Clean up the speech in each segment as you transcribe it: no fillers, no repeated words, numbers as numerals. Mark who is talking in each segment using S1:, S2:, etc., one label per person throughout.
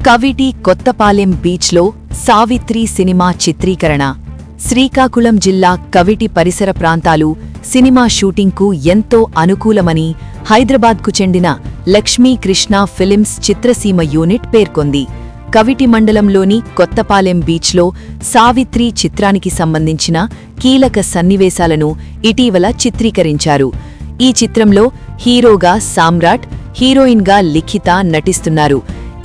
S1: కవిటి కొత్తపాలెం బీచ్లో సావిత్రి సినిమా చిత్రీకరణ. శ్రీకాకుళం జిల్లా కవిటి పరిసర ప్రాంతాలు సినిమా షూటింగ్కు ఎంతో అనుకూలమని హైదరాబాద్కు చెందిన లక్ష్మీ కృష్ణ ఫిలిమ్స్ చిత్రసీమ యూనిట్ పేర్కొంది. కవిటి మండలంలోని కొత్తపాలెం బీచ్లో సావిత్రి చిత్రానికి సంబంధించిన కీలక సన్నివేశాలను ఇటీవల చిత్రీకరించారు. ఈ చిత్రంలో హీరోగా సామ్రాట్, హీరోయిన్గా లిఖిత నటిస్తున్నారు.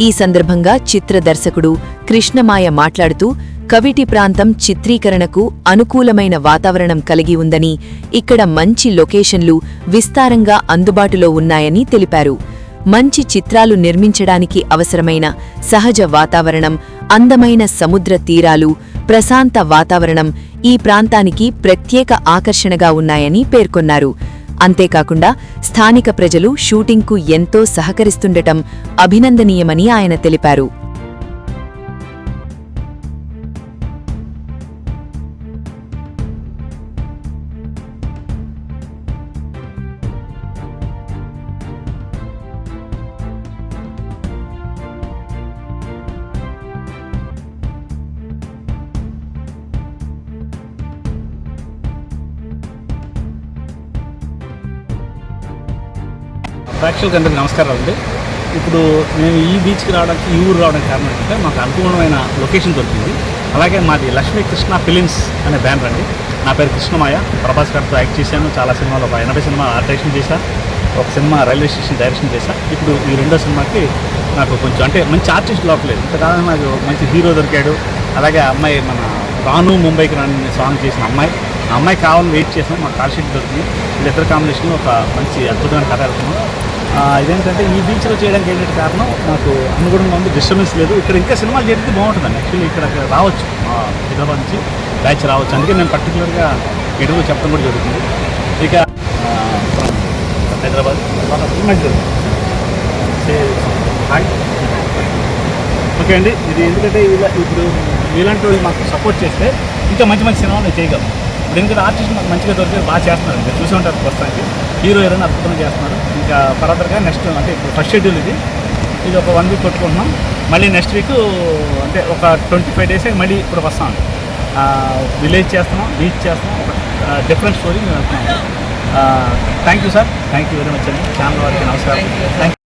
S1: ఈ సందర్భంగా చిత్ర దర్శకుడు కృష్ణమాయ మాట్లాడుతూ కవిటి ప్రాంతం చిత్రీకరణకు అనుకూలమైన వాతావరణం కలిగి ఉందని, ఇక్కడ మంచి లొకేషన్లు విస్తారంగా అందుబాటులో ఉన్నాయని తెలిపారు. మంచి చిత్రాలు నిర్మించడానికి అవసరమైన సహజ వాతావరణం, అందమైన సముద్ర తీరాలు, ప్రశాంత వాతావరణం ఈ ప్రాంతానికి ప్రత్యేక ఆకర్షణగా ఉన్నాయని పేర్కొన్నారు. అంతేకాకుండా స్థానిక ప్రజలు షూటింగ్కు ఎంతో సహకరిస్తుండటం అభినందనీయమని ఆయన తెలిపారు.
S2: ప్రేక్షకులందరికీ నమస్కారం అండి. ఇప్పుడు మేము ఈ బీచ్కి రావడానికి, ఈ ఊరు రావడానికి కారణం ఏంటంటే మాకు అనుకూలమైన లొకేషన్ దొరికింది. అలాగే మాది లక్ష్మీ కృష్ణ ఫిలిమ్స్ అనే బ్యానర్ అండి. నా పేరు కృష్ణమాయ. ప్రభాస్ గారితో యాక్ట్ చేశాను. చాలా సినిమాలు, ఒక 80 సినిమా డైరెక్షన్ చేశాను. ఒక సినిమా రైల్వే స్టేషన్ డైరెక్షన్ చేశాను. ఇప్పుడు ఈ రెండో సినిమాకి నాకు కొంచెం అంటే మంచి ఆర్టిస్ట్ లోపలేదు. ఇంతకాలం నాకు మంచి హీరో దొరికాడు. అలాగే అమ్మాయి మన రాను ముంబైకి రాని సాంగ్ చేసిన అమ్మాయి, ఆ అమ్మాయి కావాలని వెయిట్ చేసాం. మాకు కాల్ షీట్ దొరికింది. వీళ్ళిద్దరు కాంబినేషన్లో ఒక మంచి అద్భుతమైన కథ వెళ్తున్నాం. ఇదేంటంటే ఈ బీచ్లో చేయడానికి ఏంటంటే కారణం నాకు అనుగుణంగా ఉంది, డిస్టర్బెన్స్ లేదు. ఇక్కడ ఇంకా సినిమాలు చేస్తే బాగుంటుందండి. యాక్చువల్లీ ఇక్కడ రావచ్చు, హైదరాబాద్ నుంచి బ్యాచ్ రావచ్చు. అందుకే నేను పర్టికులర్గా ఎడుగు చెప్పడం కూడా జరుగుతుంది. ఇక హైదరాబాద్ ఓకే అండి. ఇది ఎందుకంటే ఇప్పుడు ఇలాంటి వాళ్ళు మాకు సపోర్ట్ చేస్తే ఇంకా మంచి మంచి సినిమాలు చేయగలం. ఇప్పుడు ఎందుకంటే ఆర్టిస్ట్ మాకు మంచిగా దొరికితే బాగా చేస్తున్నారు. మీరు చూసి ఉంటారు ప్రస్తుతానికి హీరో హీరోయిన్ అద్భుతంగా చేస్తున్నారు. ఇంకా ఫర్దర్గా నెక్స్ట్ అంటే ఇప్పుడు ఫస్ట్ షెడ్యూల్ ఇది ఒక 1 వీక్ కొట్టుకుంటున్నాం. మళ్ళీ నెక్స్ట్ వీక్ అంటే ఒక 25 డేస్ మళ్ళీ ఇప్పుడు వస్తాం. విలేజ్ చేస్తున్నాం, బీచ్ చేస్తున్నాం, ఒక డిఫరెంట్ స్టోరీ మేము వెళ్తున్నాం. Thank you sir, thank you very much అండి. ఛానల్ వారికి నమస్కారం. Thank you.